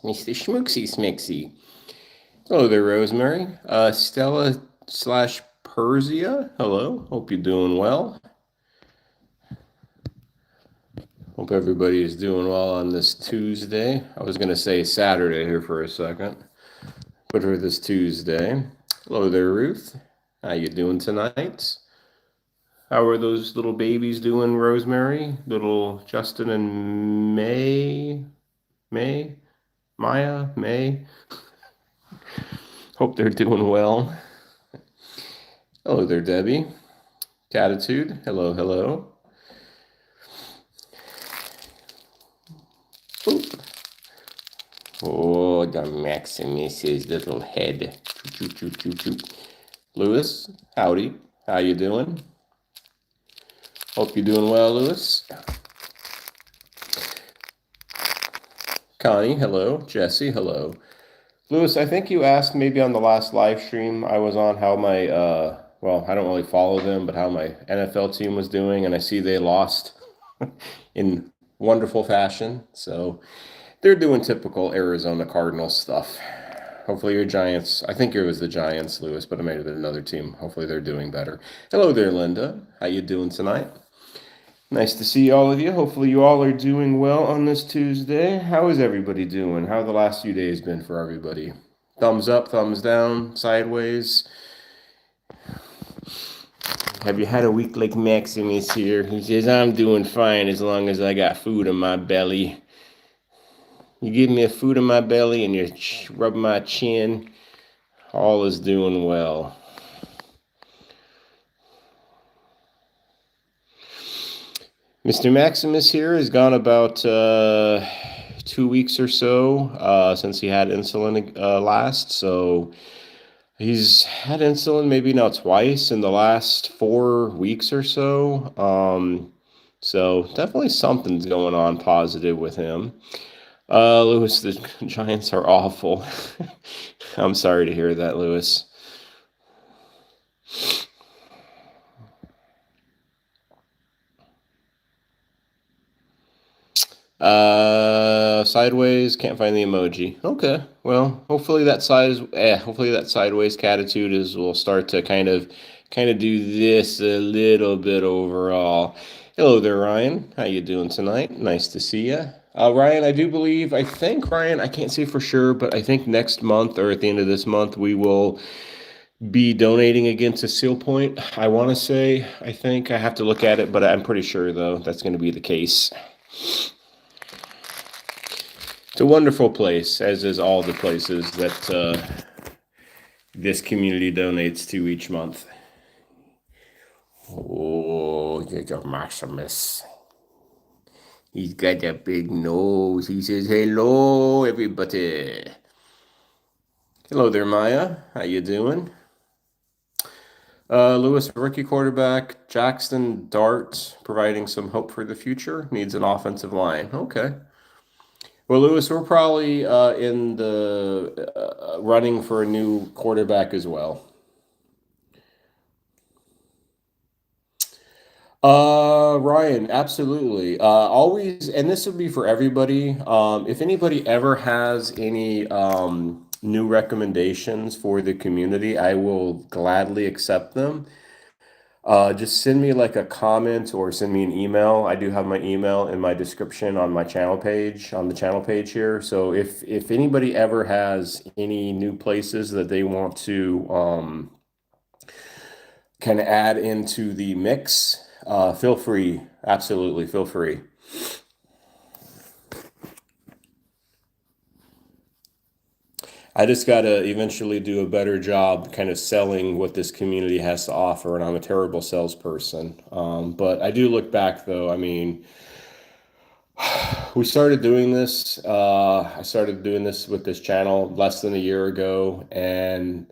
Mr. Schmooksy Smixy. Hello there, Rosemary. Stella slash Persia. Hello. Hope you're doing well. Hope everybody is doing well on this Tuesday. I was going to say Saturday here for a second, but for this Tuesday. Hello there, Ruth. How you doing tonight? How are those little babies doing, Rosemary? Little Justin and May? Hope they're doing well. Hello there, Debbie. Catitude. Hello. Boop. Oh, the Maximus's little head. Choo. Lewis, howdy. How you doing? Hope you're doing well, Lewis. Connie, hello. Jesse, hello. Lewis, I think you asked maybe on the last live stream I was on how my, I don't really follow them, but how my NFL team was doing, and I see they lost in wonderful fashion. So they're doing typical Arizona Cardinals stuff. Hopefully your Giants, I think it was the Giants, Lewis, but it may have been another team. Hopefully they're doing better. Hello there, Linda. How you doing tonight? Nice to see all of you. Hopefully you all are doing well on this Tuesday. How is everybody doing? How have the last few days been for everybody? Thumbs up, thumbs down, sideways. Have you had a week like Maximus here? He says, I'm doing fine as long as I got food in my belly. You give me a food in my belly and you rub my chin, all is doing well. Mr. Maximus here has gone about 2 weeks or so since he had insulin last. So he's had insulin maybe now twice in the last 4 weeks or so. So definitely something's going on positive with him. Lewis, the Giants are awful. I'm sorry to hear that, Lewis. Sideways, can't find the emoji. Okay, well, hopefully that sideways catitude will start to kind of do this a little bit overall. Hello there, Ryan. How you doing tonight? Nice to see you. Ryan, I think Ryan, I can't say for sure, but I think next month or at the end of this month we will be donating again to Seal Point. I want to say, I think I have to look at it, but I'm pretty sure though that's going to be the case. It's a wonderful place, as is all the places that this community donates to each month. Oh, there's a Maximus. He's got a big nose. He says, hello, everybody. Hello there, Maya. How you doing? Lewis, rookie quarterback. Jackson Dart, providing some hope for the future. Needs an offensive line. Okay. Well, Lewis, we're probably in the running for a new quarterback as well. Ryan, absolutely. Always, and this would be for everybody. If anybody ever has any new recommendations for the community, I will gladly accept them. Just send me like a comment or send me an email. I do have my email in my description on my channel page, on the channel page here. So if anybody ever has any new places that they want to kind of add into the mix, feel free. Absolutely, feel free. I just got to eventually do a better job kind of selling what this community has to offer, and I'm a terrible salesperson. But I do look back, though. I mean, we started doing this. I started doing this with this channel less than a year ago, and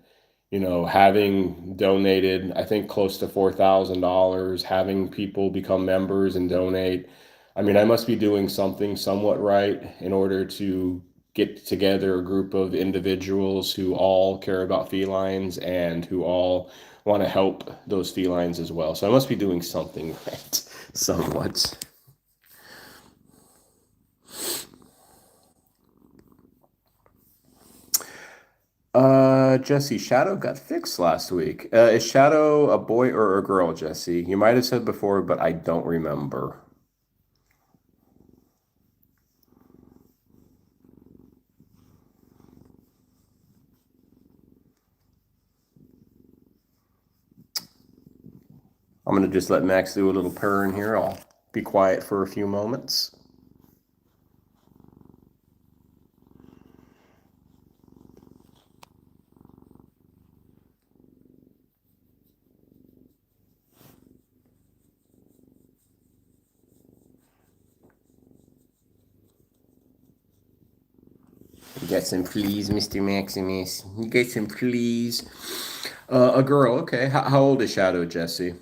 having donated, I think close to $4,000, having people become members and donate. I mean, I must be doing something somewhat right in order to get together a group of individuals who all care about felines and who all want to help those felines as well. So I must be doing something right, somewhat. Jesse, Shadow got fixed last week. Is Shadow a boy or a girl, Jesse? You might have said before, but I don't remember. I'm gonna just let Max do a little purring here. I'll be quiet for a few moments. You got some fleas, Mr. Maximus. You got some fleas. A girl, okay. How old is Shadow, Jesse?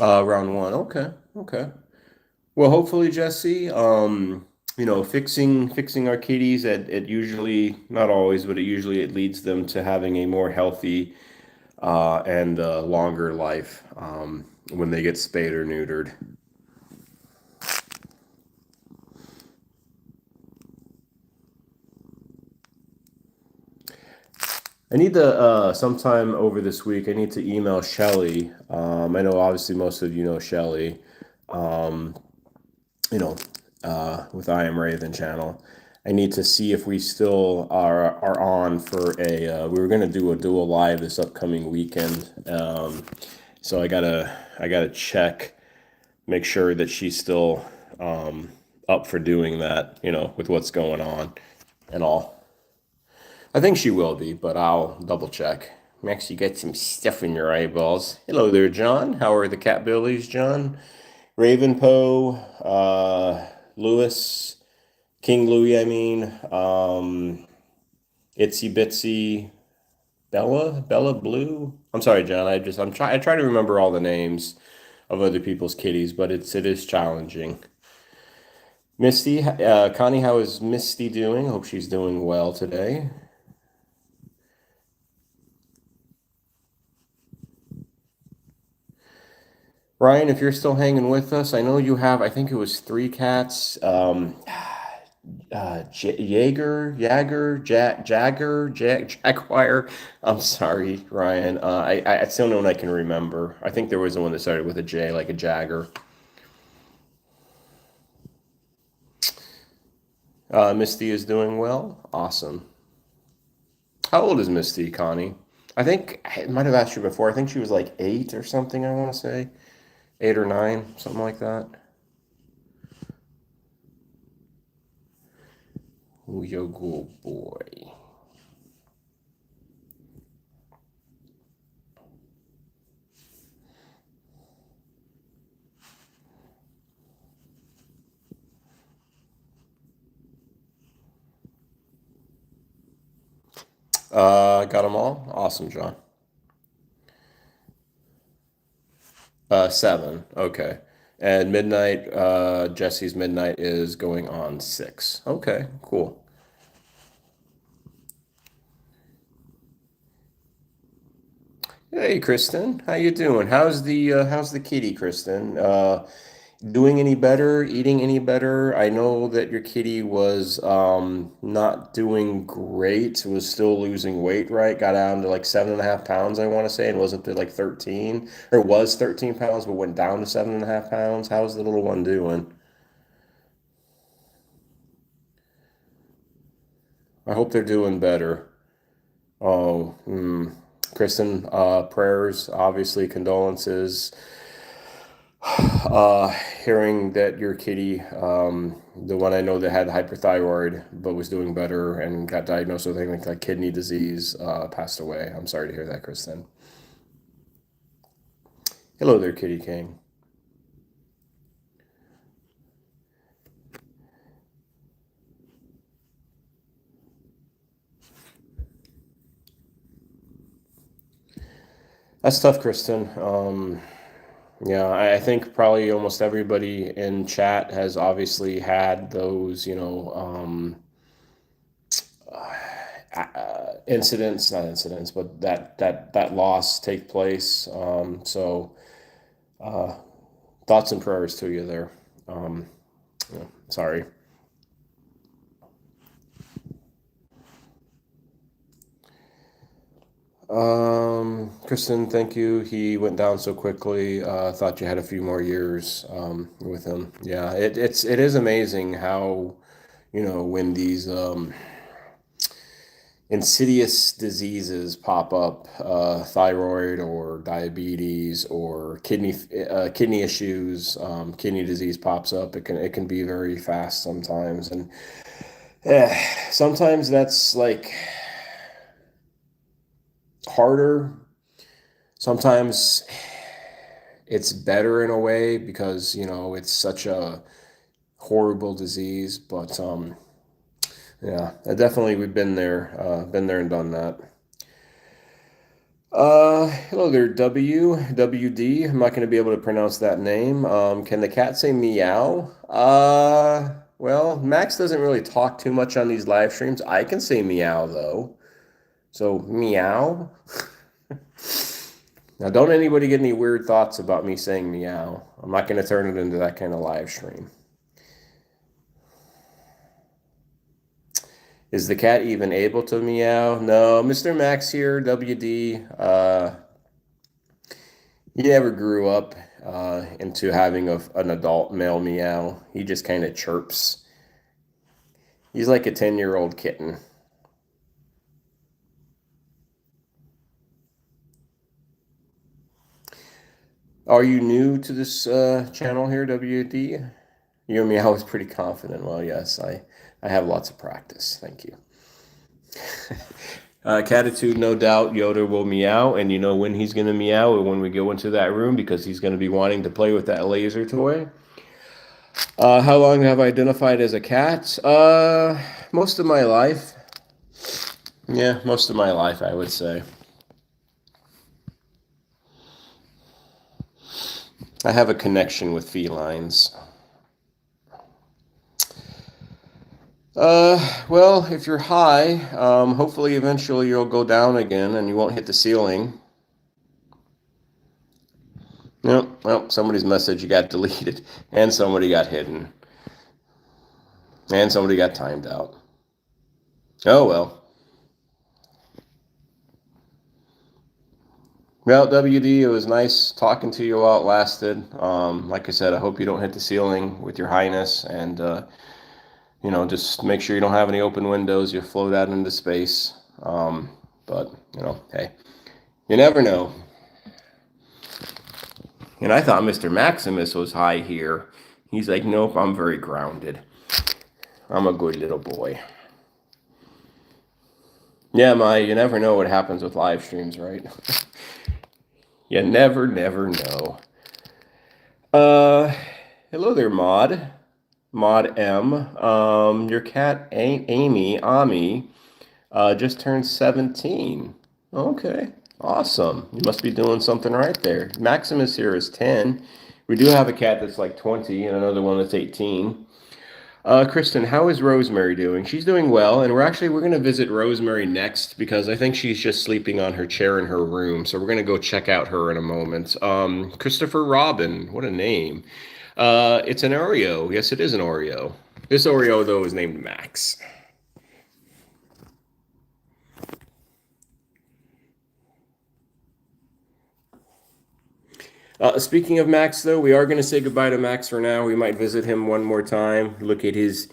Around one. Okay, okay. Well, hopefully, Jesse, fixing our kitties, it usually, not always, but it leads them to having a more healthy and longer life when they get spayed or neutered. I need to sometime over this week. I need to email Shelly. I know obviously most of you know Shelly. Um, you know, with I Am Raven channel. I need to see if we still are on for a. We were gonna do a dual live this upcoming weekend. So I gotta check, make sure that she's still up for doing that. With what's going on and all. I think she will be, but I'll double check. Max, you got some stuff in your eyeballs. Hello there, John. How are the cat billies, John? Raven Poe, Lewis, King Louis, I mean, Itsy Bitsy, Bella Blue. I'm sorry, John. I try to remember all the names of other people's kitties, but it is challenging. Misty, Connie, how is Misty doing? Hope she's doing well today. Ryan, if you're still hanging with us, I know you have, I think it was three cats. Jaguar. I'm sorry, Ryan. It's the only one I can remember. I think there was the one that started with a J, like a Jagger. Misty is doing well. Awesome. How old is Misty, Connie? I think I might have asked you before. I think she was like 8 or something, I want to say. 8 or 9, something like that. Oh, you good boy. Got them all? Awesome, John. 7. Okay. And midnight, Jesse's midnight is going on 6. Okay, cool. Hey, Kristen, how you doing? How's the kitty, Kristen? Doing any better? Eating any better? I know that your kitty was not doing great. Was still losing weight, right? Got down to like 7.5 pounds, I want to say, and wasn't it like 13 or was 13 pounds, but went down to 7.5 pounds. How's the little one doing? I hope they're doing better. Oh, Kristen, prayers, obviously, condolences. Uh, Hearing that your kitty, the one I know that had hyperthyroid but was doing better and got diagnosed with anything like kidney disease, passed away. I'm sorry to hear that, Kristen. Hello there, Kitty King. That's tough, Kristen. Yeah, I think probably almost everybody in chat has obviously had those, incidents, not incidents, but that loss take place. So thoughts and prayers to you there. Um, yeah, sorry. Kristen, thank you. He went down so quickly. Thought you had a few more years with him. Yeah, it is amazing how, when these insidious diseases pop up, thyroid or diabetes or kidney issues, kidney disease pops up. It can be very fast sometimes, and sometimes that's like harder. Sometimes it's better in a way because it's such a horrible disease. But yeah, definitely we've been there and done that. Hello there, WD. I'm not going to be able to pronounce that name. Can the cat say meow? Well, Max doesn't really talk too much on these live streams. I can say meow though. So meow. Now, don't anybody get any weird thoughts about me saying meow. I'm not going to turn it into that kind of live stream. Is the cat even able to meow? No, Mr. Max here, WD. He never grew up into having an adult male meow. He just kind of chirps. He's like a 10-year-old kitten. Are you new to this channel here, WD? Your meow is pretty confident. Well, yes, I have lots of practice. Thank you. Catitude, no doubt Yoda will meow, and you know when he's going to meow? When we go into that room, because he's going to be wanting to play with that laser toy. How long have I identified as a cat? Most of my life. Yeah, most of my life, I would say. I have a connection with felines. Well, if you're high, hopefully eventually you'll go down again and you won't hit the ceiling. Yep, well, somebody's message got deleted, and somebody got hidden, and somebody got timed out. Oh, well. Well, WD, it was nice talking to you while it lasted. Like I said, I hope you don't hit the ceiling with your highness, and just make sure you don't have any open windows. You float out into space. But hey, you never know. And I thought Mr. Maximus was high here. He's like, nope, I'm very grounded. I'm a good little boy. Yeah, you never know what happens with live streams, right? You never know. Hello there, Maud. Maud M. Your cat, Ami, just turned 17. Okay, awesome. You must be doing something right there. Maximus here is 10. We do have a cat that's like 20 and another one that's 18. Kristen, how is Rosemary doing? She's doing well, and we're going to visit Rosemary next because I think she's just sleeping on her chair in her room. So we're going to go check out her in a moment. Christopher Robin, what a name. It's an Oreo. Yes, it is an Oreo. This Oreo, though, is named Max. Speaking of Max, though, we are going to say goodbye to Max for now. We might visit him one more time, look at his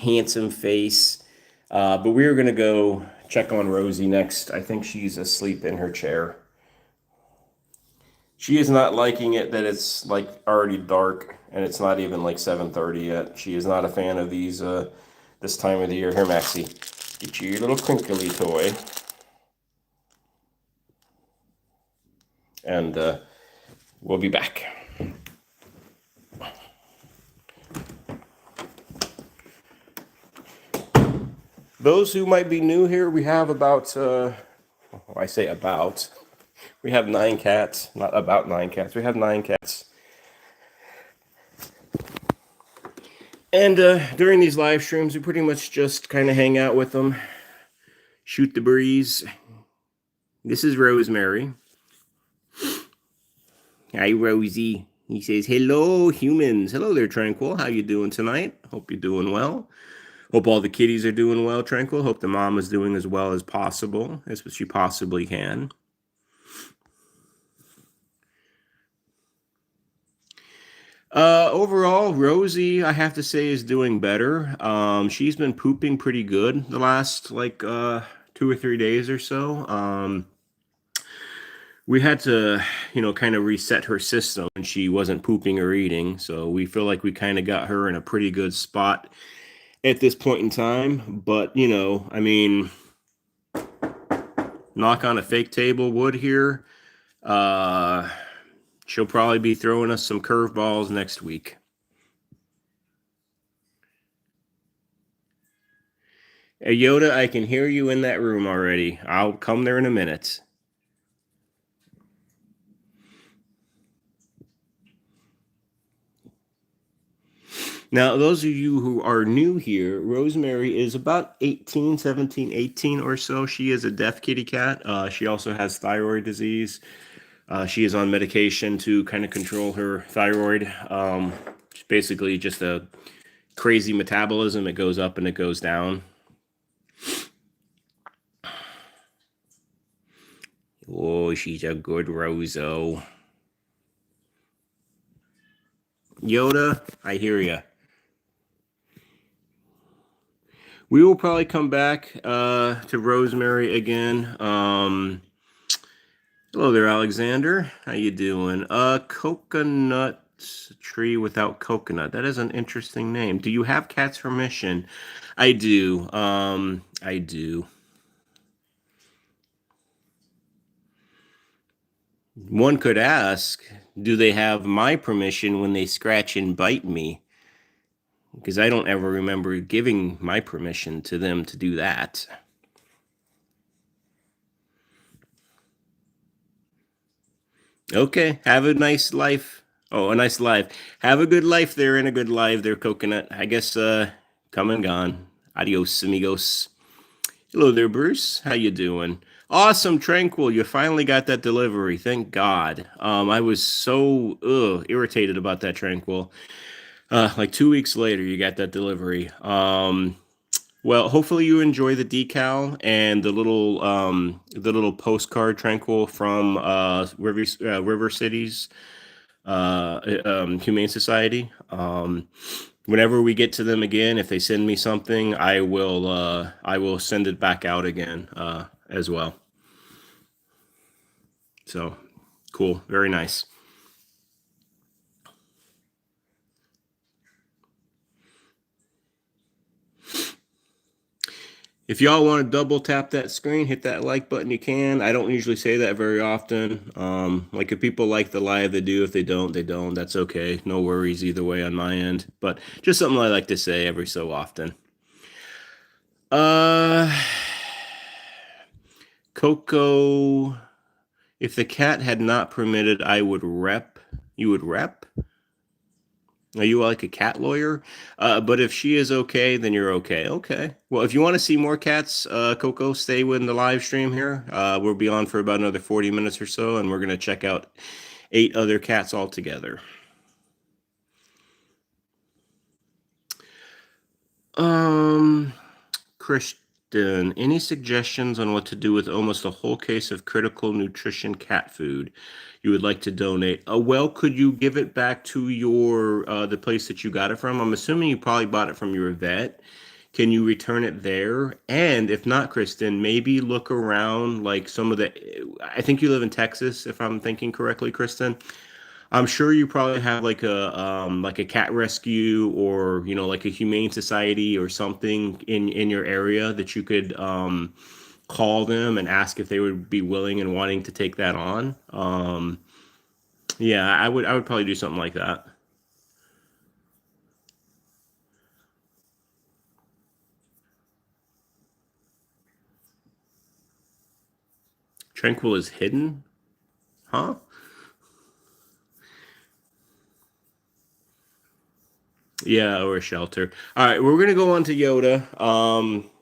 handsome face. But we are going to go check on Rosie next. I think she's asleep in her chair. She is not liking it that it's like already dark and it's not even like 7:30 yet. She is not a fan of these this time of the year. Here, Maxie, get you your little crinkly toy. And we'll be back. Those who might be new here, we have about, I say about, we have 9 cats, not about 9 cats. We have 9 cats. And during these live streams, we pretty much just kind of hang out with them, shoot the breeze. This is Rosemary. Hi, Rosie. He says, "Hello, humans. Hello there, Tranquil. How you doing tonight? Hope you're doing well. Hope all the kitties are doing well, Tranquil. Hope the mom is doing as well as possible, as she possibly can." Overall, Rosie, I have to say, is doing better. She's been pooping pretty good the last 2 or 3 days or so. We had to, kind of reset her system, and she wasn't pooping or eating. So we feel like we kind of got her in a pretty good spot at this point in time. But I mean, knock on a fake table wood here. Uh, she'll probably be throwing us some curveballs next week. Hey, Yoda, I can hear you in that room already. I'll come there in a minute. Now, those of you who are new here, Rosemary is about 18, 17, 18 or so. She is a deaf kitty cat. She also has thyroid disease. She is on medication to kind of control her thyroid. It's basically just a crazy metabolism. It goes up and it goes down. Oh, she's a good Roso. Yoda, I hear you. We will probably come back to Rosemary again. Hello there, Alexander. How you doing? Coconut tree without coconut. That is an interesting name. Do you have cat's permission? I do. I do. One could ask, do they have my permission when they scratch and bite me? Because I don't ever remember giving my permission to them to do that. Okay, have a nice life. Oh, a nice life. Have a good life there and a good life there, Coconut. I guess come and gone. Adios, amigos. Hello there, Bruce. How you doing? Awesome, Tranquil. You finally got that delivery. Thank God. I was so irritated about that, Tranquil. Like 2 weeks later, you got that delivery. Well, hopefully you enjoy the decal and the little postcard, Tranquil, from River Cities Humane Society. Whenever we get to them again, if they send me something, I will send it back out again as well. So cool, very nice. If y'all want to double tap that screen, hit that like button, you can. I don't usually say that very often. Like if people like the live, they do. If they don't, they don't. That's okay. No worries either way on my end. But just something I like to say every so often. Uh, Coco, if the cat had not permitted, I would rep. You would rep? Are you like a cat lawyer? But if she is okay, then you're okay. Okay. Well, if you want to see more cats, Coco, stay with the live stream here. We'll be on for about another 40 minutes or so, and we're going to check out 8 other cats altogether. Um, Christian, any suggestions on what to do with almost a whole case of critical nutrition cat food you would like to donate? Well, could you give it back to your the place that you got it from? I'm assuming you probably bought it from your vet. Can you return it there? And if not, Kristen, maybe look around like some of the. I think you live in Texas, if I'm thinking correctly, Kristen. I'm sure you probably have like a cat rescue or like a humane society or something in your area that you could call them and ask if they would be willing and wanting to take that on. Yeah, I would probably do something like that. Tranquil is hidden, huh? Yeah, or a shelter. All right, we're gonna go on to Yoda.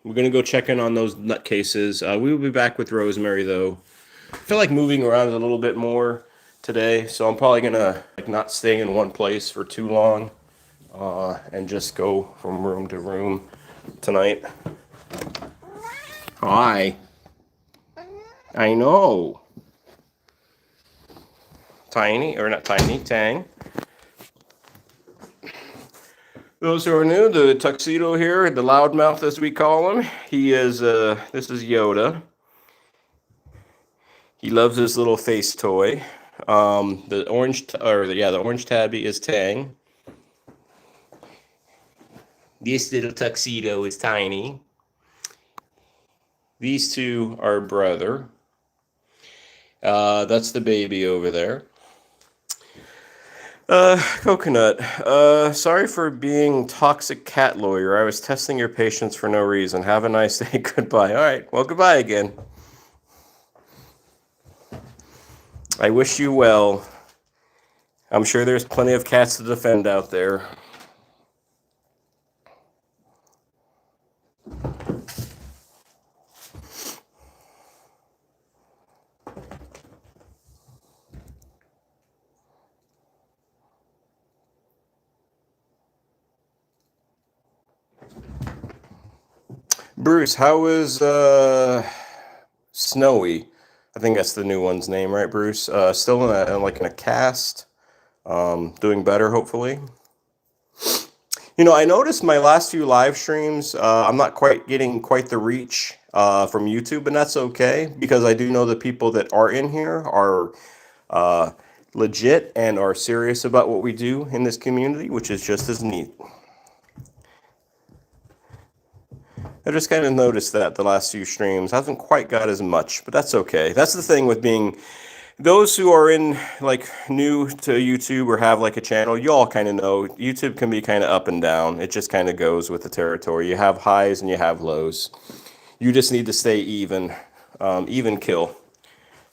We're gonna go check in on those nutcases. We will be back with Rosemary though. I feel like moving around a little bit more today, so I'm probably gonna like not stay in one place for too long, and just go from room to room tonight. Hi. I know. Tiny, or not tiny, Tang. Those who are new, the tuxedo here, the loudmouth as we call him, he is, this is Yoda. He loves his little face toy. The orange, the orange tabby is Tang. This little tuxedo is Tiny. These two are brother. That's the baby over there. Coconut. Sorry for being toxic cat lawyer. I was testing your patience for no reason. Have a nice day. Goodbye. All right. Well, goodbye again. I wish you well. I'm sure there's plenty of cats to defend out there. Bruce, how is Snowy? I think that's the new one's name, right, Bruce? Still in a cast, doing better, hopefully. You know, I noticed my last few live streams, I'm not quite getting quite the reach from YouTube, and that's okay because I do know the people that are in here are legit and are serious about what we do in this community, which is just as neat. I just kind of noticed that the last few streams haven't quite got as much, but that's okay. That's the thing with being those who are in like new to YouTube or have like a channel, you all kind of know YouTube can be kind of up and down. It just kind of goes with the territory. You have highs and you have lows. You just need to stay even kill,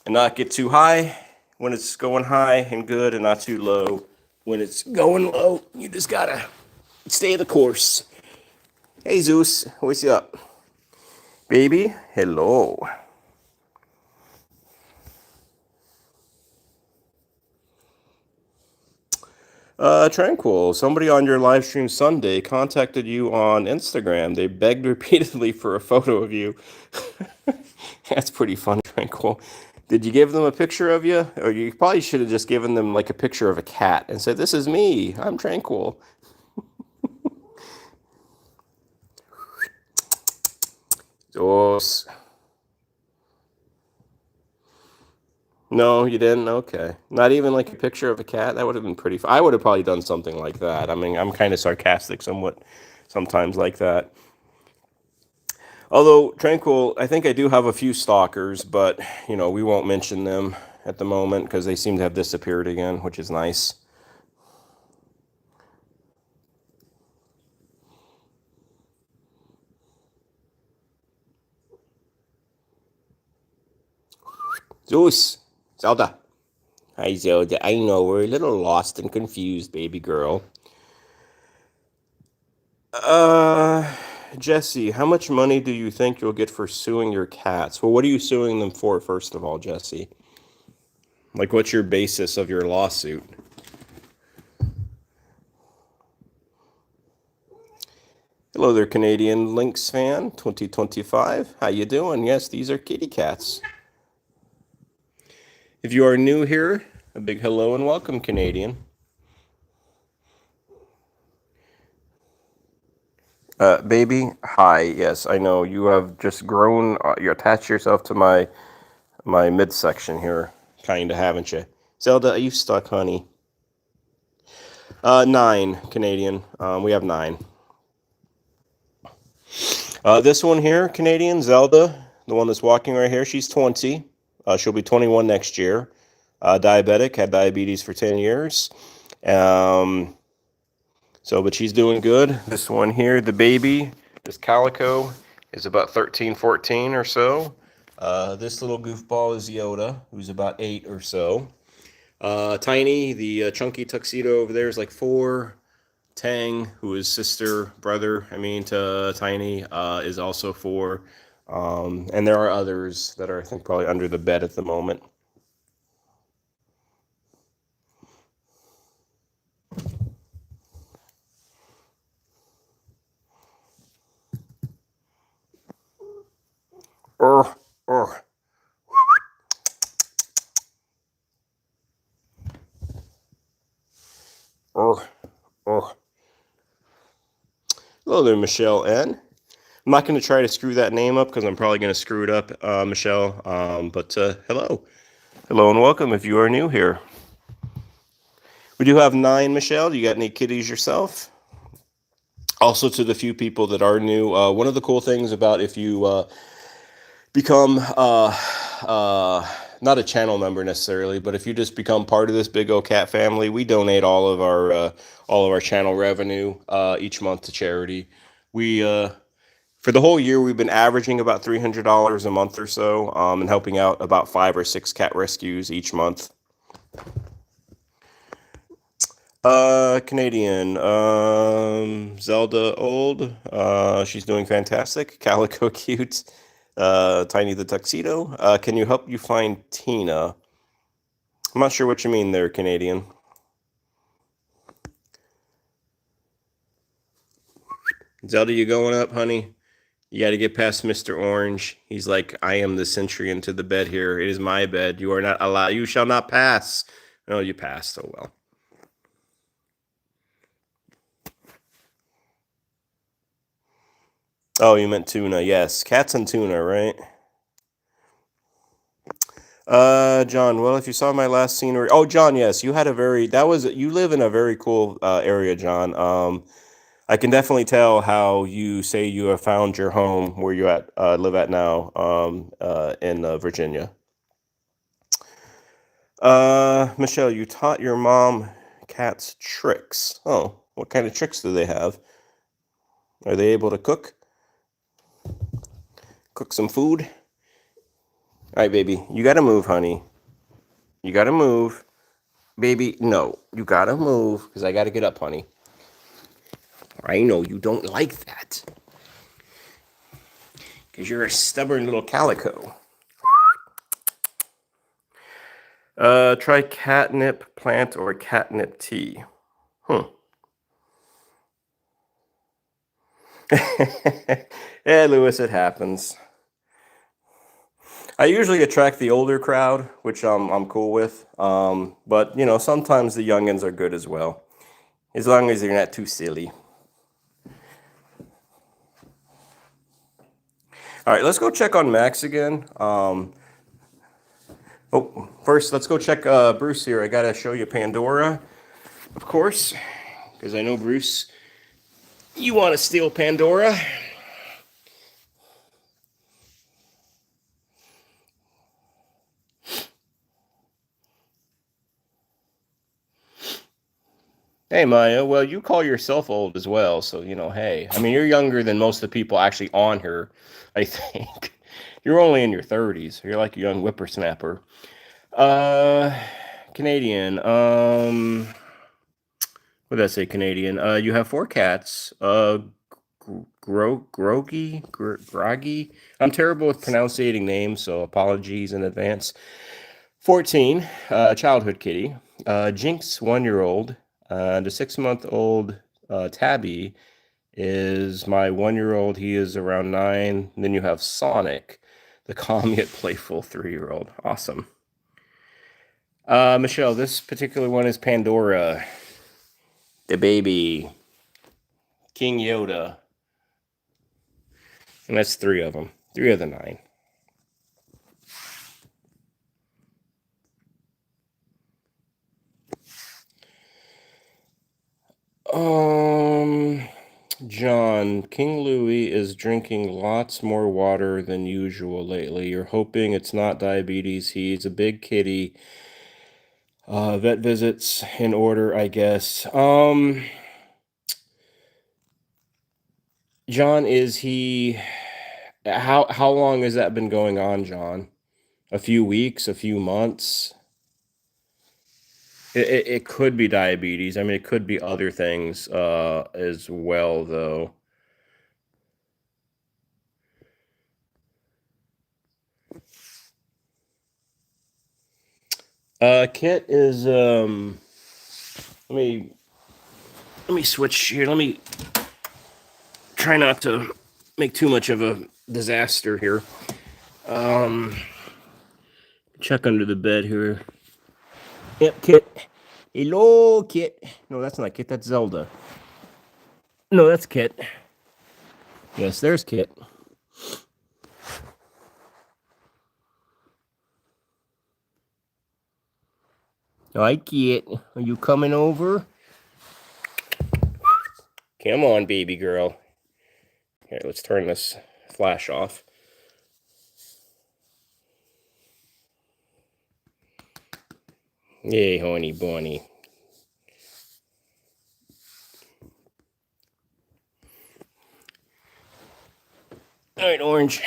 and not get too high when it's going high and good, and not too low when it's going low. You just gotta stay the course. Hey Zeus, what's up? Baby, hello. Tranquil, somebody on your live stream Sunday contacted you on Instagram. They begged repeatedly for a photo of you. That's pretty fun, Tranquil. Did you give them a picture of you? Or you probably should have just given them like a picture of a cat and said, "This is me. I'm Tranquil." Dos. No, you didn't? Okay. Not even like a picture of a cat? That would have been pretty I would have probably done something like that. I mean, I'm kind of sarcastic somewhat sometimes like that. Although, Tranquil, I think I do have a few stalkers, but, you know, we won't mention them at the moment because they seem to have disappeared again, which is nice. Zeus! Zelda! Hi, Zelda. I know, we're a little lost and confused, baby girl. Uh, Jesse, how much money do you think you'll get for suing your cats? Well, what are you suing them for, first of all, Jesse? Like, what's your basis of your lawsuit? Hello there, Canadian Lynx fan, 2025. How you doing? Yes, these are kitty cats. If you are new here, a big hello and welcome, Canadian. Baby, hi. Yes, I know you have just grown. You attach yourself to my midsection here, kinda, haven't you? Zelda, are you stuck, honey? 9 Canadian. We have 9. This one here, Canadian Zelda, the one that's walking right here. She's 20. She'll be 21 next year. Diabetic, had diabetes for 10 years. But she's doing good. This one here, the baby, this calico, is about 13, 14 or so. This little goofball is Yoda, who's about 8 or so. Tiny, the chunky tuxedo over there is like 4. Tang, who is brother, to Tiny, is also 4. And there are others that are, I think, probably under the bed at the moment. Ugh, ugh. Ugh, ugh. Hello there, Michelle N. I'm not going to try to screw that name up because I'm probably going to screw it up, Michelle. But hello. Hello and welcome if you are new here. We do have 9, Michelle. Do you got any kitties yourself? Also, to the few people that are new, one of the cool things about if you become not a channel member necessarily, but if you just become part of this big old cat family, we donate all of our channel revenue each month to charity. We for the whole year we've been averaging about $300 a month or so, and helping out about 5 or 6 cat rescues each month. Canadian, Zelda Old, she's doing fantastic. Calico Cute, Tiny the Tuxedo. Can you help you find Tina? I'm not sure what you mean there, Canadian. Zelda, you going up, honey? You got to get past Mr. Orange. He's like, I am the sentry into the bed here. It is my bed. You are not allowed. You shall not pass. No, you passed. Oh, well. Oh, you meant tuna. Yes. Cats and tuna, right? John, well, if you saw my last scenery, oh, John, yes, you live in a very cool area, John. I can definitely tell how you say you have found your home where live at now, in Virginia. Michelle, you taught your mom cats tricks. Oh, what kind of tricks do they have? Are they able to cook? Cook some food? All right, baby, you gotta move, honey. You gotta move. Baby, no, you gotta move because I gotta get up, honey. I know you don't like that because you're a stubborn little calico. Try catnip plant or catnip tea. Yeah, Lewis, it happens. I usually attract the older crowd, which I'm cool with. But sometimes the youngins are good as well, as long as they're not too silly. All right, let's go check on Max again. First, let's go check Bruce here. I gotta show you Pandora, of course, because I know Bruce, you want to steal Pandora. Hey, Maya. Well, you call yourself old as well, so hey. You're younger than most of the people actually on here, I think. You're only in your 30s. You're like a young whippersnapper. Canadian. What did I say, Canadian? You have 4 cats. Groggy. I'm terrible with pronouncing names, so apologies in advance. 14, childhood kitty. Jinx, 1-year-old. The 6-month-old Tabby is my 1-year-old. He is around 9. Then you have Sonic, the calm yet playful 3-year-old. Awesome. Michelle, this particular one is Pandora, the baby, King Yoda. And that's 3 of them. 3 of the 9. John, King Louis is drinking lots more water than usual lately. You're hoping it's not diabetes. He's a big kitty. Vet visits in order, I guess. John, is he how long has that been going on, John? A few weeks, a few months? It could be diabetes. I mean, it could be other things as well, though. Kit is let me switch here. Let me try not to make too much of a disaster here. Um, check under the bed here. Yep, Kit. Hello, Kit. No, that's not Kit. That's Zelda. No, that's Kit. Yes, there's Kit. Hi, Kit. Are you coming over? Come on, baby girl. Here, let's turn this flash off. Yay, honey bunny. All right, Orange.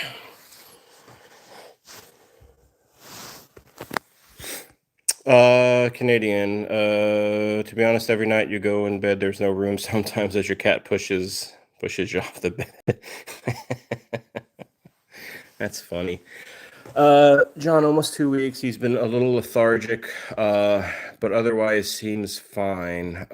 Canadian. To be honest, every night you go in bed, there's no room. Sometimes as your cat pushes you off the bed. That's funny. John, almost 2 weeks. He's been a little lethargic, but otherwise seems fine.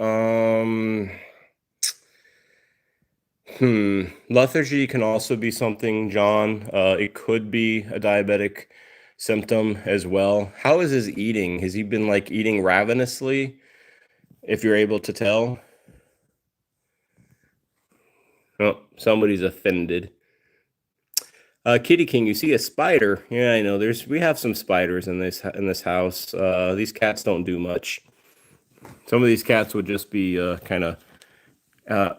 Lethargy can also be something, John. It could be a diabetic symptom as well. How is his eating? Has he been like eating ravenously, if you're able to tell? Oh, somebody's offended. Kitty King, you see a spider? Yeah, I know. We have some spiders in this house. These cats don't do much. Some of these cats would just be kind of uh,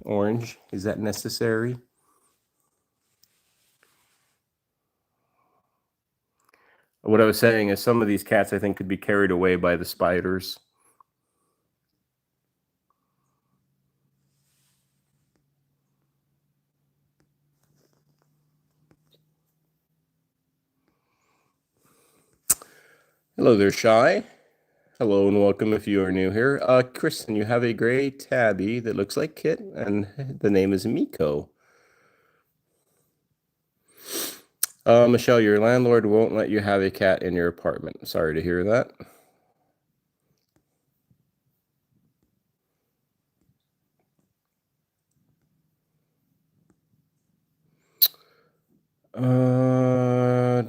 orange. Is that necessary? What I was saying is some of these cats I think could be carried away by the spiders. Hello there, Shy. Hello and welcome if you are new here. Kristen, you have a gray tabby that looks like Kit, and the name is Miko. Michelle, your landlord won't let you have a cat in your apartment. Sorry to hear that.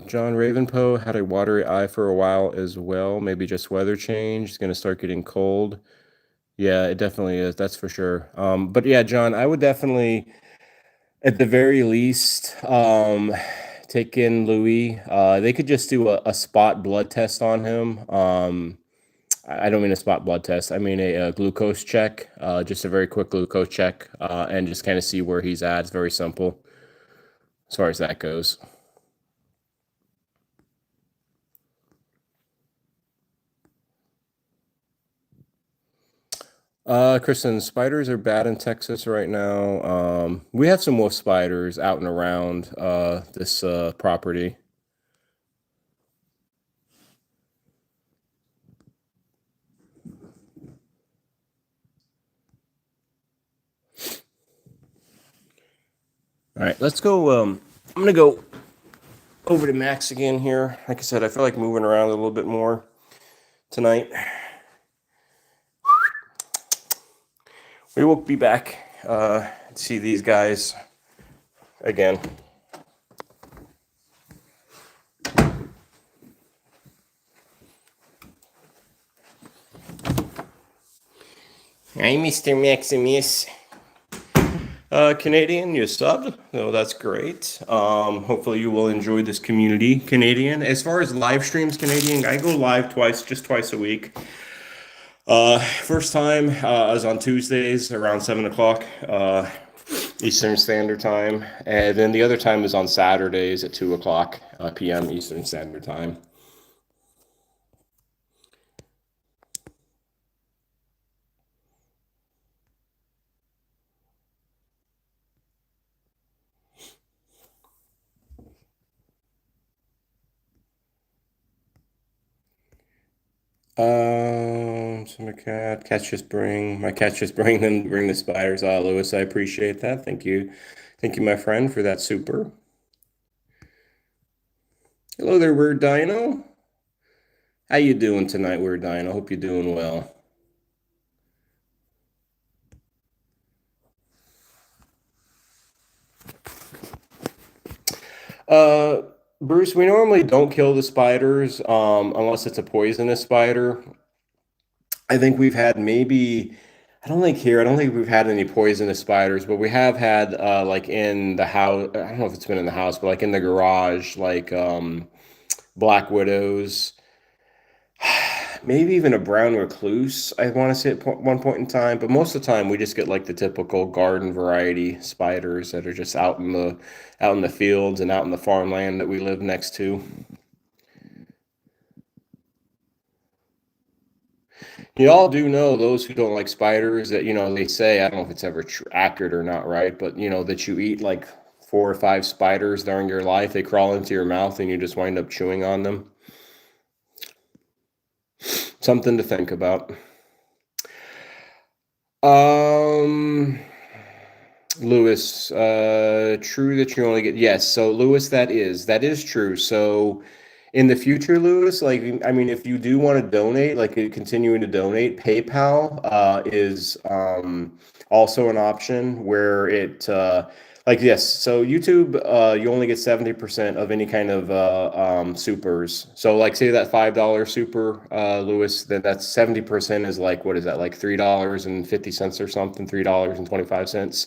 John Ravenpoe had a watery eye for a while as well. Maybe just weather change. It's gonna start getting cold. Yeah, it definitely is. That's for sure. But yeah, John, I would definitely, at the very least, take in Louis. They could just do a spot blood test on him. I don't mean a spot blood test. I mean a glucose check. Just a very quick glucose check, and just kind of see where he's at. It's very simple as far as that goes. Kristen, spiders are bad in Texas right now. We have some wolf spiders out and around this property. All right, let's go. I'm gonna go over to Max again here. Like I said, I feel like moving around a little bit more tonight. We will be back to see these guys again. Hi, Mr. Maximus. Canadian, you subbed. No, that's great. Hopefully you will enjoy this community, Canadian. As far as live streams, Canadian, I go live just twice a week. First time is on Tuesdays around 7 o'clock Eastern Standard Time, and then the other time is on Saturdays at 2 o'clock p.m. Eastern Standard Time. So my cats just bring the spiders. Lewis, I appreciate that. Thank you, my friend, for that super. Hello there, Weird Dino. How you doing tonight, Weird Dino? Hope you're doing well. Uh, Bruce, we normally don't kill the spiders, unless it's a poisonous spider. I think we've had maybe, I don't think we've had any poisonous spiders, but we have had like in the house. I don't know if it's been in the house, but like in the garage, like black widows, maybe even a brown recluse. I want to say at one point in time, but most of the time we just get like the typical garden variety spiders that are just out in the fields and out in the farmland that we live next to. You all do know, those who don't like spiders, that they say, I don't know if it's ever accurate or not, right? But that you eat like 4 or 5 spiders during your life, they crawl into your mouth and you just wind up chewing on them. Something to think about. Um, Lewis, true that you only get, yes. So Lewis, that is true. So in the future, Lewis, like, I mean, if you do want to donate, like continuing to donate, PayPal is also an option where like, yes, so YouTube, you only get 70% of any kind of supers. So like say that $5 super, Lewis, then that's 70% is like, what is that, like $3.50 or something, $3.25.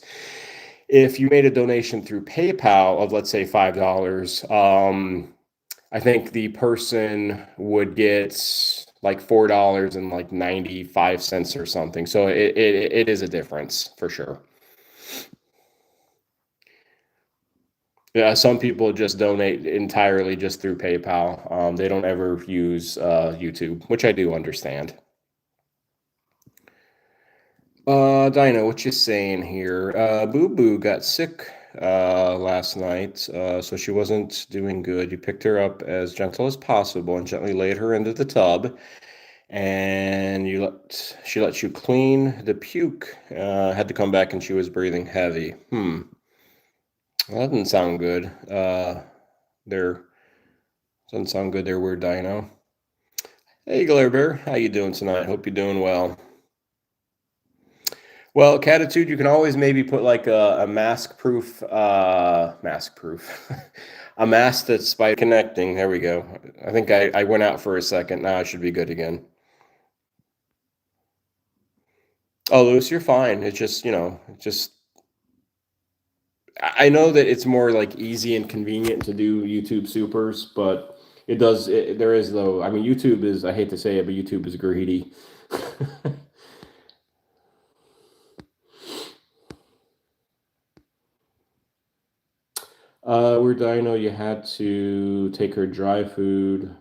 If you made a donation through PayPal of, let's say, $5, I think the person would get like $4 and like 95 cents or something. So it is a difference for sure. Yeah, some people just donate entirely just through PayPal. They don't ever use YouTube, which I do understand. Dinah, what you saying here? Boo Boo got sick last night, so she wasn't doing good. You picked her up as gentle as possible and gently laid her into the tub, and she let you clean the puke. Had to come back and she was breathing heavy. Well, that doesn't sound good. There doesn't sound good there, weird Dino. Hey, Glare Bear, how you doing tonight? Hope you're doing well. Well, Catitude, you can always maybe put like a mask proof, a mask that's by connecting. There we go. I think I went out for a second. Now I should be good again. Oh, Lewis, you're fine. It's just, I know that it's more like easy and convenient to do YouTube supers, but there is though. I mean, YouTube is, I hate to say it, but YouTube is greedy. Weird Dino, you had to take her dry food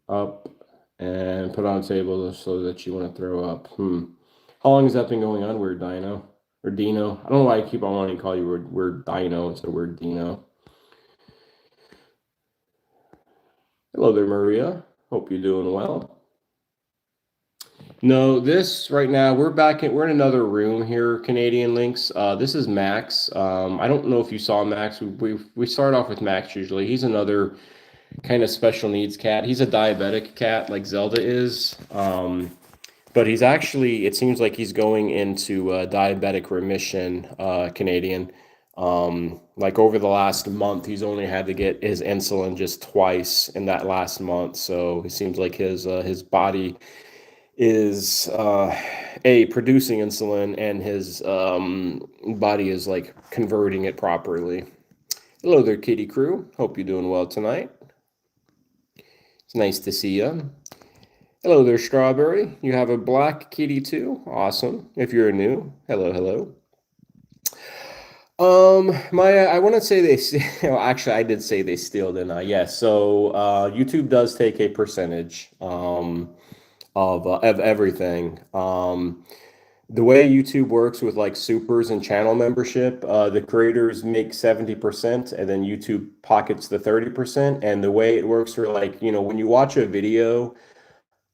up and put it on a table so that you want to throw up. How long has that been going on, Weird Dino? Or Dino? I don't know why I keep on wanting to call you Weird Dino instead of Weird Dino. Hello there, Maria. Hope you're doing well. No, this right now we're in another room here, Canadian Links. This is Max. I don't know if you saw Max. We start off with Max usually. He's another kind of special needs cat. He's a diabetic cat like Zelda is. But he's actually, it seems like he's going into diabetic remission, Canadian. Like over the last month, he's only had to get his insulin just twice in that last month. So it seems like his body is producing insulin, and his body is like converting it properly. Hello there, Kitty Crew. Hope you're doing well tonight. It's nice to see you. Hello there, Strawberry. You have a black kitty too? Awesome. If you're new, hello, hello. I want to say well, actually, I did say they steal, didn't I? Yes. So, YouTube does take a percentage, of everything. The way YouTube works with like supers and channel membership, the creators make 70% and then YouTube pockets the 30%. And the way it works for, like, when you watch a video,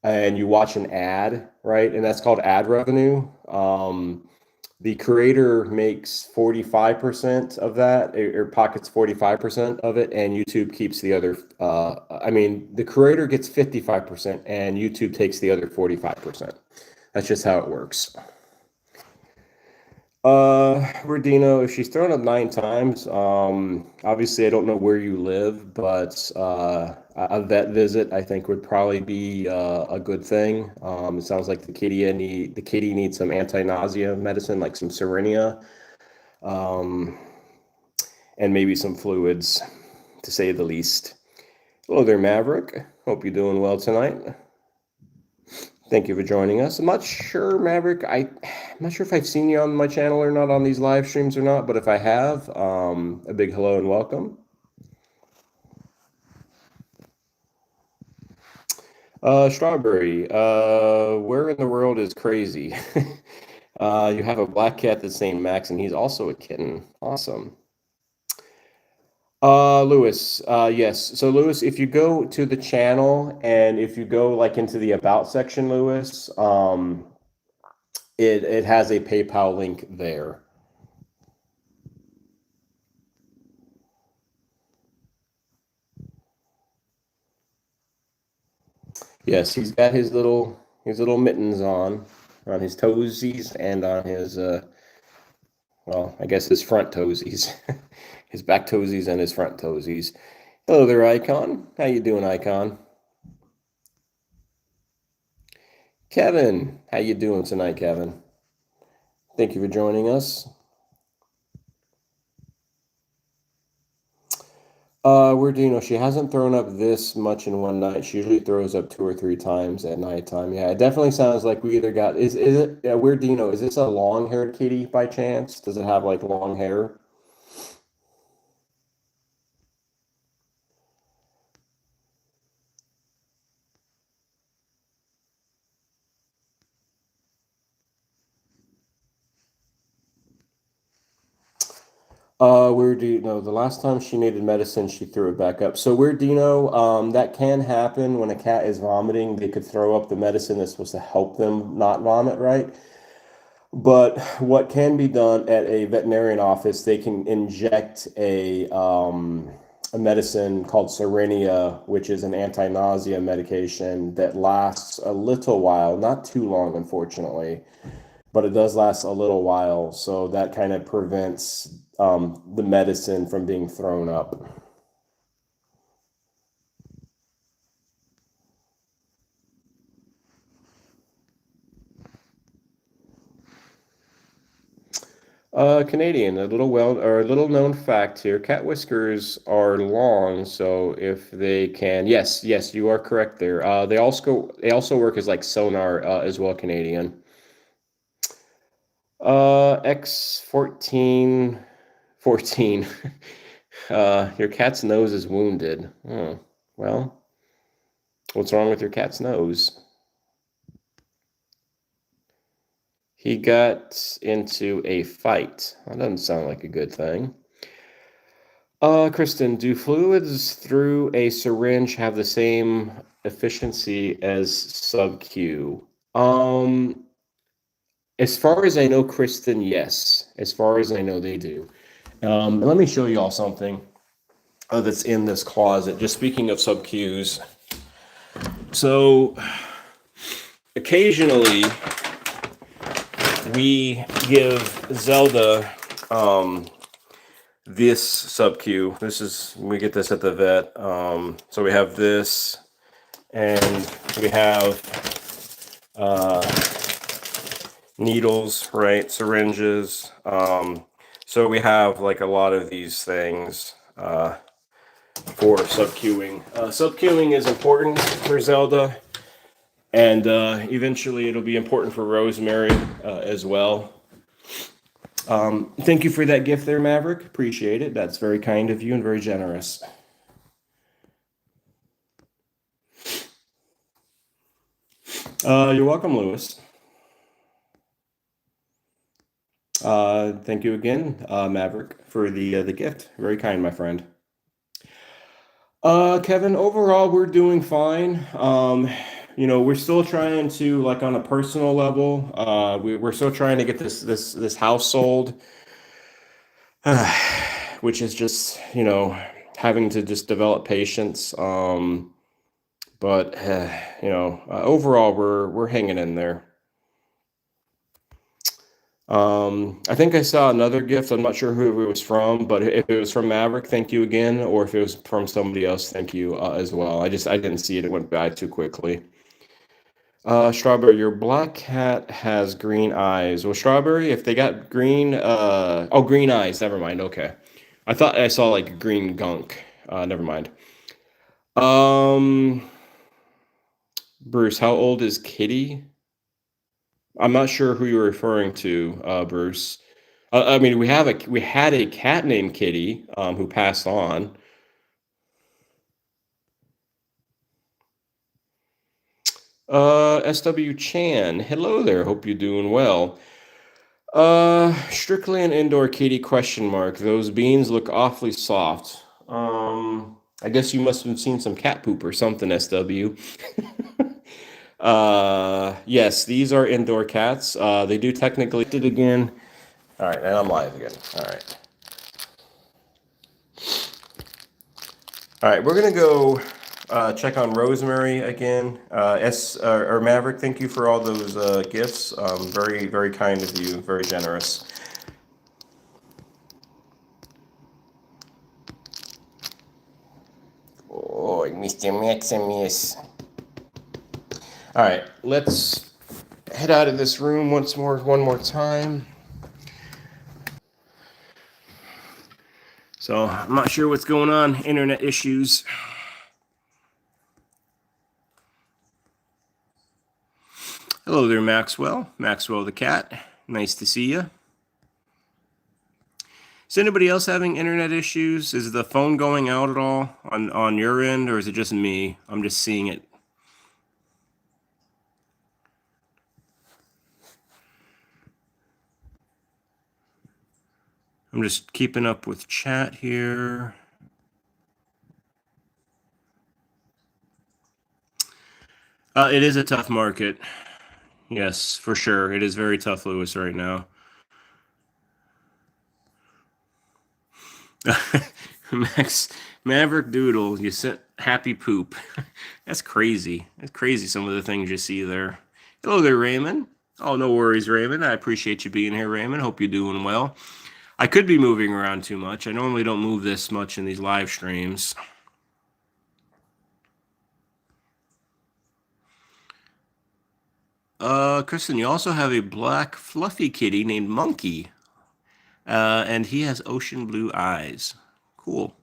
and you watch an ad, right? And that's called ad revenue. The creator makes 45% of that, or pockets 45% of it, and YouTube keeps the other. I mean, the creator gets 55%, and YouTube takes the other 45%. That's just how it works. Rodino, if she's thrown up 9 times, obviously I don't know where you live, but a vet visit I think would probably be a good thing. It sounds like the kitty needs some anti-nausea medicine, like some Serenia, um, and maybe some fluids, to say the least. Hello there, Maverick. Hope you're doing well tonight. Thank you for joining us. I'm not sure, Maverick. I'm not sure if I've seen you on my channel or not on these live streams or not, but if I have, a big hello and welcome. Strawberry, where in the world is Crazy? You have a black cat that's named Max, and he's also a kitten. Awesome. Lewis, yes. So Lewis, if you go to the channel and if you go like into the about section, Lewis, it has a PayPal link there. Yes, he's got his little mittens on his toesies and on his well, I guess his front toesies. His back toesies and his front toesies. Hello there, Icon. How you doing, Icon? Kevin, how you doing tonight, Kevin? Thank you for joining us. Where do you know she hasn't thrown up this much in one night? She usually throws up 2 or 3 times at nighttime. Yeah, it definitely sounds like we either got is it where do you know? Is this a long-haired kitty by chance? Does it have like long hair? Where do you know? The last time she needed medicine, she threw it back up. So where do you know? That can happen when a cat is vomiting. They could throw up the medicine that's supposed to help them not vomit, right? But what can be done at a veterinarian office, they can inject a medicine called Serenia, which is an anti-nausea medication that lasts a little while, not too long, unfortunately, but it does last a little while. So that kind of prevents the medicine from being thrown up. Canadian, a little known fact here. Cat whiskers are long, so if they can, yes, yes, you are correct there. They also work as like sonar as well, Canadian. X1414. Your cat's nose is wounded. Oh, well, what's wrong with your cat's nose? He got into a fight. That doesn't sound like a good thing. Kristen, do fluids through a syringe have the same efficiency as sub-Q? As far as I know, Kristen, yes. As far as I know, they do. And let me show you all something that's in this closet. Just speaking of sub-Qs. So occasionally we give Zelda this sub-Q. We get this at the vet. So we have this, and we have needles, right? Syringes. So we have like a lot of these things for sub-Qing. Sub-Qing is important for Zelda, and eventually it'll be important for Rosemary as well. Thank you for that gift there, Maverick. Appreciate it. That's very kind of you and very generous. You're welcome, Lewis. Thank you again, Maverick, for the gift. Very kind, my friend. Kevin, overall, we're doing fine. we're still trying to, like, on a personal level, we're still trying to get this house sold, which is just, having to just develop patience. But overall, we're hanging in there. I think I saw another gift. I'm not sure who it was from, but if it was from Maverick, thank you again, or if it was from somebody else, thank you as well. I didn't see it; it went by too quickly. Strawberry, your black cat has green eyes. Well, Strawberry, if they got green, oh, green eyes. Never mind. Okay, I thought I saw like green gunk. Never mind. Um, Bruce, how old is Kitty? I'm not sure who you're referring to, Bruce. I mean, we had a cat named Kitty, who passed on. SW Chan, hello there. Hope you're doing well. Strictly an indoor kitty question mark. Those beans look awfully soft. I guess you must have seen some cat poop or something, SW. Yes, these are indoor cats. They do technically did again. All right, and I'm live again. All right. All right, we're gonna go check on Rosemary again. Or Maverick, thank you for all those gifts. Very, very kind of you. Very generous. Oh, Mr. Maximus. All right, let's head out of this room one more time. So I'm not sure what's going on. Internet issues. Hello there, Maxwell. Maxwell the cat. Nice to see you. Is anybody else having internet issues? Is the phone going out at all on your end, or is it just me? I'm just seeing it. I'm just keeping up with chat here. It is a tough market. Yes, for sure. It is very tough, Lewis, right now. Max Maverick Doodle, you sent happy poop. That's crazy. That's crazy, some of the things you see there. Hello there, Raymond. Oh, no worries, Raymond. I appreciate you being here, Raymond. Hope you're doing well. I could be moving around too much. I normally don't move this much in these live streams. Kristen, you also have a black fluffy kitty named Monkey. And he has ocean blue eyes. Cool.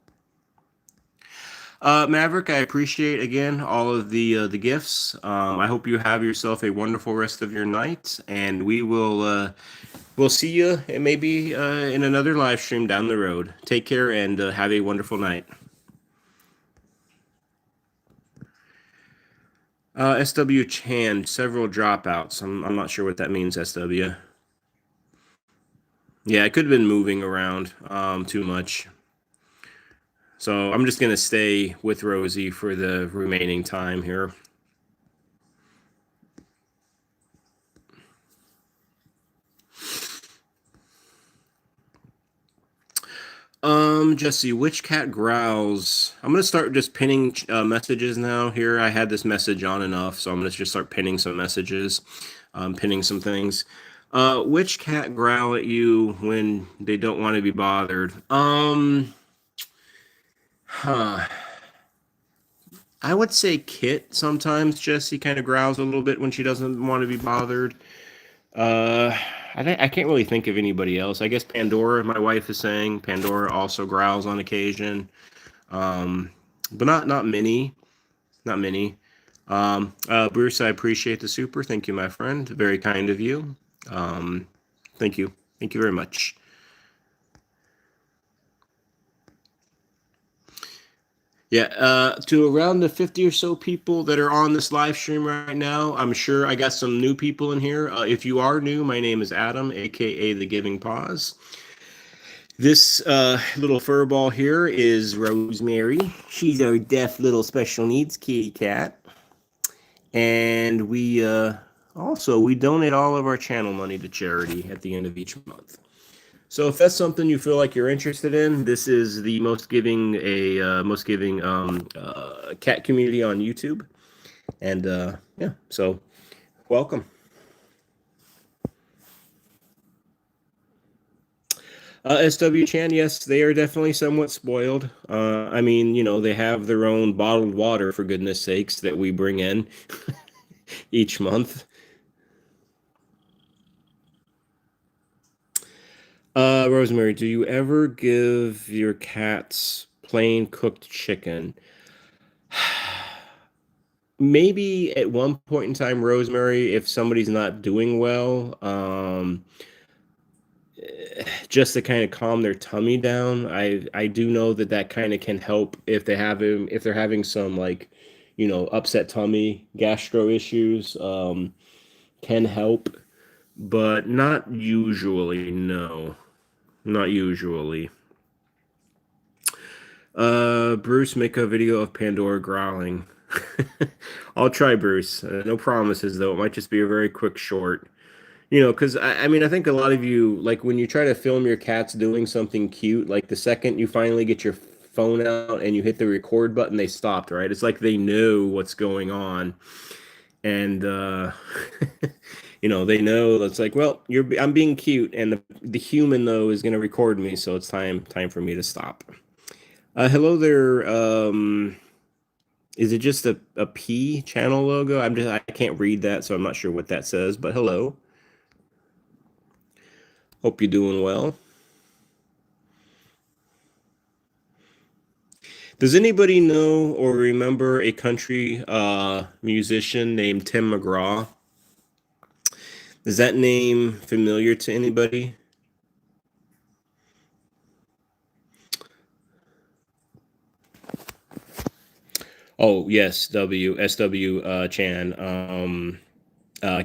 Maverick, I appreciate again all of the gifts. I hope you have yourself a wonderful rest of your night, and we'll see you maybe in another live stream down the road. Take care and have a wonderful night. SW Chan, several dropouts. I'm not sure what that means, SW. Yeah, I could have been moving around too much. So I'm just gonna stay with Rosie for the remaining time here. Jesse, which cat growls? I'm gonna start just pinning messages now. Here, I had this message on enough, so I'm gonna just start pinning some messages, pinning some things. Which cat growl at you when they don't want to be bothered? Huh. I would say Kit sometimes. Jessie kind of growls a little bit when she doesn't want to be bothered. Uh, I can't really think of anybody else. I guess Pandora, my wife is saying Pandora also growls on occasion. But not many, not many. Bruce, I appreciate the super. Thank you, my friend. Very kind of you. Thank you. Thank you very much. Yeah, to around the 50 or so people that are on this live stream right now, I'm sure I got some new people in here. If you are new, my name is Adam, aka The Giving Paws. This little furball here is Rosemary. She's our deaf little special needs kitty cat. And we donate all of our channel money to charity at the end of each month. So if that's something you feel like you're interested in, this is the most giving cat community on YouTube. And yeah, so welcome. SW Chan, yes, they are definitely somewhat spoiled. I mean, they have their own bottled water, for goodness sakes, that we bring in each month. Rosemary, do you ever give your cats plain cooked chicken? Maybe at one point in time, Rosemary, if somebody's not doing well, just to kind of calm their tummy down. I do know that that kind of can help if they're having some like, upset tummy, gastro issues, can help, but not usually. No, not usually. Bruce, make a video of Pandora growling. I'll try, Bruce. No promises though. It might just be a very quick short. Because I mean, I think a lot of you, like when you try to film your cats doing something cute, like the second you finally get your phone out and you hit the record button, they stopped, right? It's like they know what's going on. And they know that's like, well, I'm being cute, and the human though is gonna record me, so it's time for me to stop. Hello there. Is it just a P channel logo? I can't read that, so I'm not sure what that says, but hello. Hope you're doing well. Does anybody know or remember a country musician named Tim McGraw? Is that name familiar to anybody? Oh, yes, SW Chan.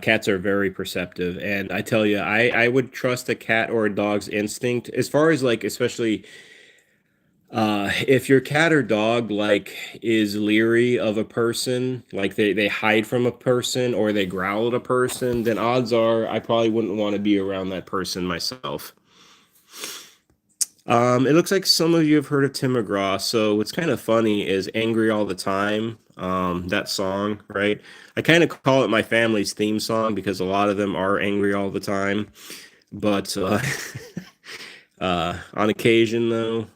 Cats are very perceptive, and I tell you, I would trust a cat or a dog's instinct as far as like, especially if your cat or dog like is leery of a person, like they hide from a person or they growl at a person, then odds are I probably wouldn't want to be around that person myself. It looks like some of you have heard of Tim McGraw. So what's kind of funny is "Angry All the Time." That song, right? I kind of call it my family's theme song because a lot of them are angry all the time. But on occasion, though,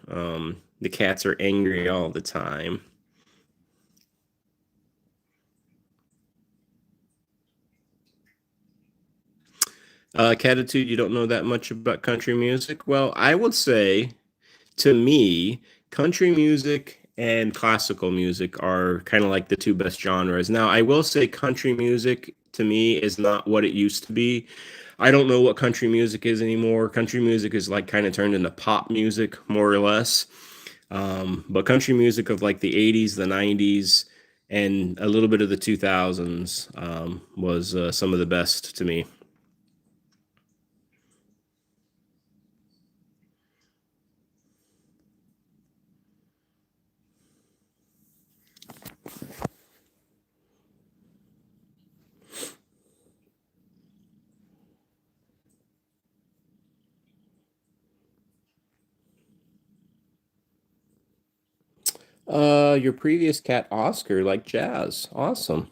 the cats are angry all the time. Catitude, you don't know that much about country music? Well, I would say to me, country music and classical music are kind of like the two best genres. Now, I will say country music to me is not what it used to be. I don't know what country music is anymore. Country music is like kind of turned into pop music, more or less. But country music of like the 80s, the 90s, and a little bit of the 2000s was some of the best to me. Your previous cat, Oscar, like jazz. Awesome.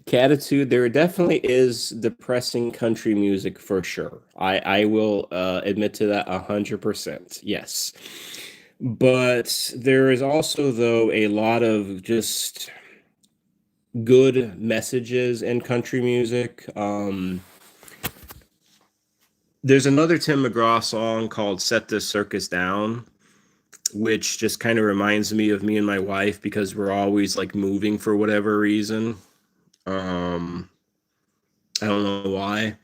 Catitude, there definitely is depressing country music for sure. I will admit to that 100%. Yes. But there is also though a lot of just good messages in country music. There's another Tim McGraw song called Set This Circus Down, which just kind of reminds me of me and my wife because we're always like moving for whatever reason. Um, I don't know why.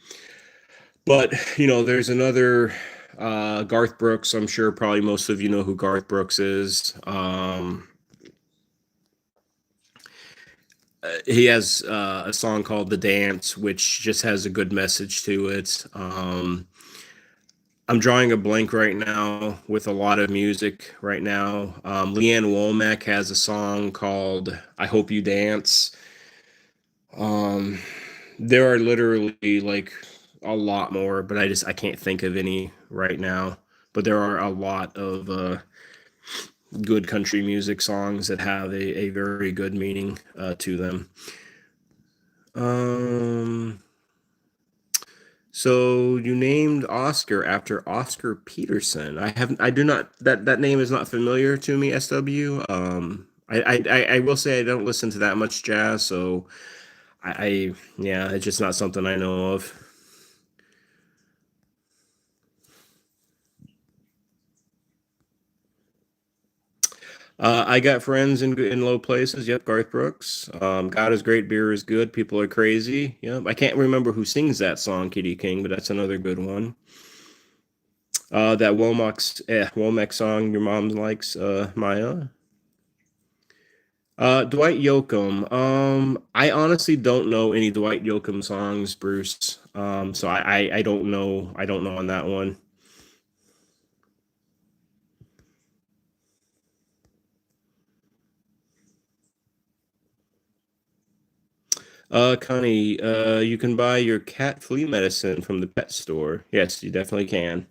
But, there's another Garth Brooks. I'm sure probably most of you know who Garth Brooks is. He has a song called The Dance, which just has a good message to it. I'm drawing a blank right now with a lot of music right now. Leanne Womack has a song called "I Hope You Dance." Um, there are literally like a lot more, but I can't think of any right now. But there are a lot of good country music songs that have a very good meaning to them. Um, so you named Oscar after Oscar Peterson. I do not, that name is not familiar to me, SW. I will say I don't listen to that much jazz, so yeah, it's just not something I know of. I got friends in low places. Yep, Garth Brooks. God is great, beer is good. People are crazy. Yep, I can't remember who sings that song, Kitty King, but that's another good one. That Womack song your mom likes, Maya. Dwight Yoakam. I honestly don't know any Dwight Yoakam songs, Bruce. So I don't know. I don't know on that one. Connie, you can buy your cat flea medicine from the pet store. Yes, you definitely can.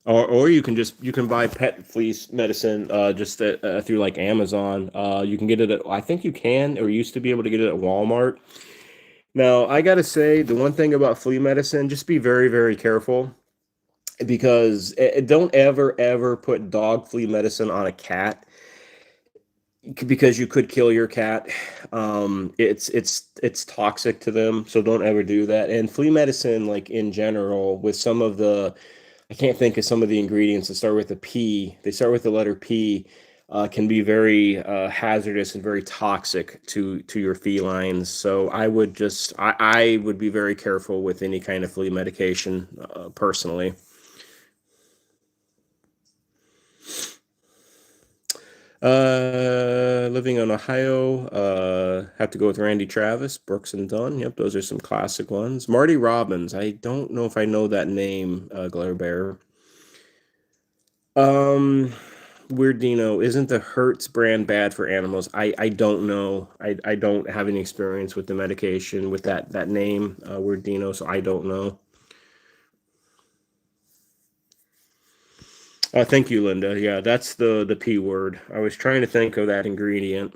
Or you can buy pet flea medicine just through like Amazon. You can get it at, I think you can or used to be able to get it at Walmart. Now, I gotta say, the one thing about flea medicine, just be very, very careful because don't ever put dog flea medicine on a cat because you could kill your cat. It's toxic to them, so don't ever do that. And flea medicine, like in general, with some of the I can't think of some of the ingredients that start with a P. They start with the letter P. Can be very hazardous and very toxic to your felines. So I would be very careful with any kind of flea medication personally. Living on Ohio, have to go with Randy Travis, Brooks and Dunn. Yep, those are some classic ones. Marty Robbins. I don't know if I know that name, Glare Bear. Um, Weird Dino, isn't the Hertz brand bad for animals? I don't know. I don't have any experience with the medication with that name, Weird Dino, so I don't know. Thank you, Linda. Yeah, that's the P word. I was trying to think of that ingredient.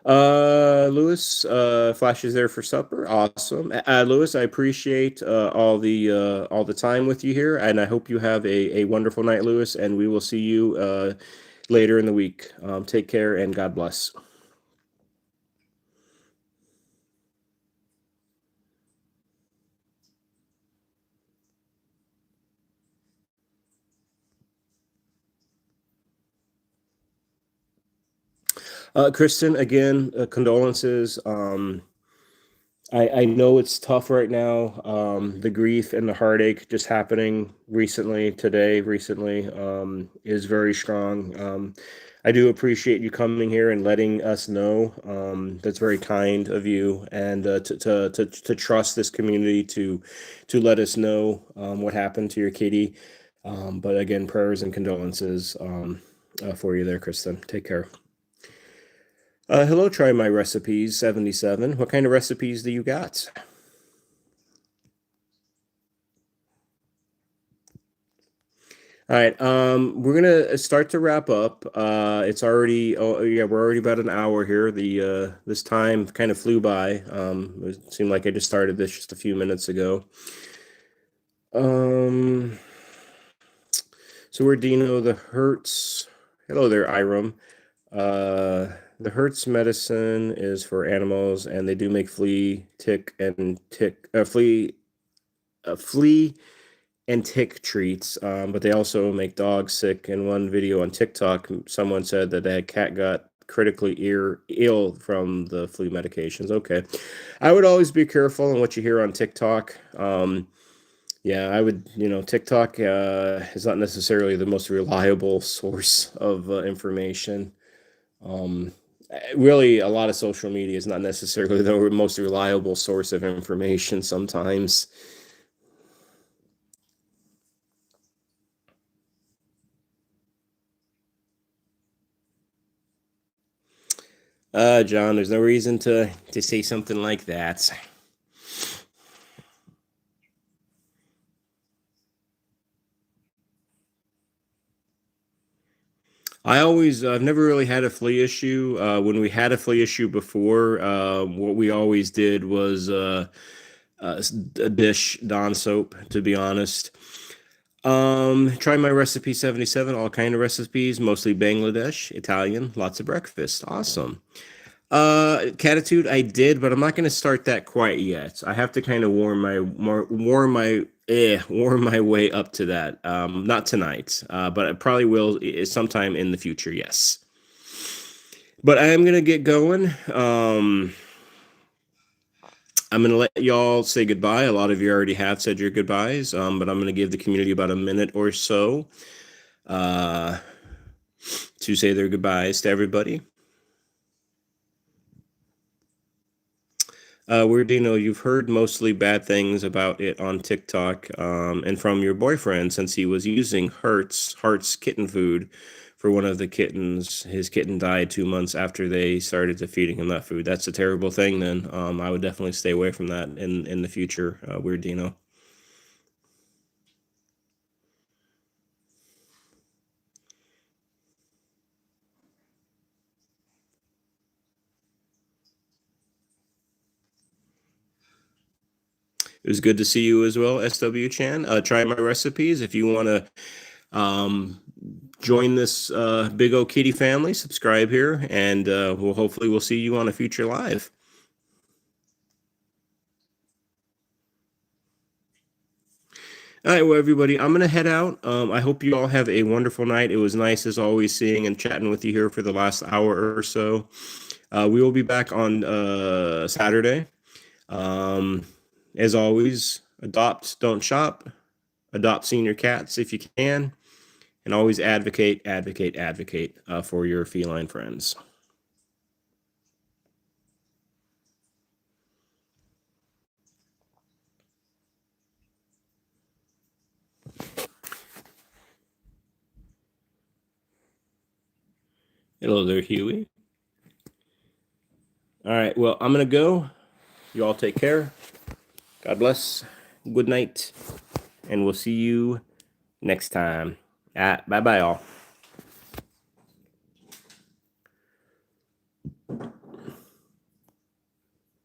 Lewis, Flash is there for supper. Awesome. Lewis, I appreciate all the time with you here, and I hope you have a wonderful night, Lewis, and we will see you later in the week. Take care and God bless. Kristen, again, condolences. I know it's tough right now. The grief and the heartache just happening recently, is very strong. I do appreciate you coming here and letting us know. That's very kind of you, and to trust this community to let us know what happened to your kitty. But again, prayers and condolences for you there, Kristen. Take care. Hello, try my recipes 77. What kind of recipes do you got? All right, we're gonna start to wrap up. It's already, oh yeah, we're already about an hour here. The this time kind of flew by. It seemed like I just started this just a few minutes ago. Um, so we're Dino the Hertz. Hello there, Iram. The Hertz medicine is for animals, and they do make flea and tick treats, but they also make dogs sick. In one video on TikTok, someone said that a cat got critically ill from the flea medications. Okay, I would always be careful on what you hear on TikTok. Yeah, I would, TikTok is not necessarily the most reliable source of information. Um, Really, a lot of social media is not necessarily the most reliable source of information sometimes. John, there's no reason to say something like that. I've never really had a flea issue. When we had a flea issue before, what we always did was a dish Dawn soap, to be honest. Try my recipe 77, all kind of recipes, mostly Bangladesh, Italian, lots of breakfast. Awesome. Catitude, I did, but I'm not going to start that quite yet. I have to kind of warm my way up to that. Not tonight, but I probably will sometime in the future. Yes, but I am gonna get going. I'm gonna let y'all say goodbye. A lot of you already have said your goodbyes, but I'm gonna give the community about a minute or so uh, to say their goodbyes to everybody. Weirdino, you've heard mostly bad things about it on TikTok, and from your boyfriend since he was using Heart's kitten food for one of the kittens. His kitten died 2 months after they started to feeding him that food. That's a terrible thing. Then I would definitely stay away from that in the future. Weirdino. It was good to see you as well, SW Chan. Try my recipes if you want to join this big old kitty family. Subscribe here, and we'll see you on a future live. All right, well, everybody, I'm gonna head out. I hope you all have a wonderful night. It was nice as always seeing and chatting with you here for the last hour or so. We will be back on Saturday. Um, as always, adopt, don't shop. Adopt senior cats if you can, and always advocate for your feline friends. Hello there, Huey. All right, well, I'm gonna go. You all take care. God bless. Good night, and we'll see you next time. Bye bye, all.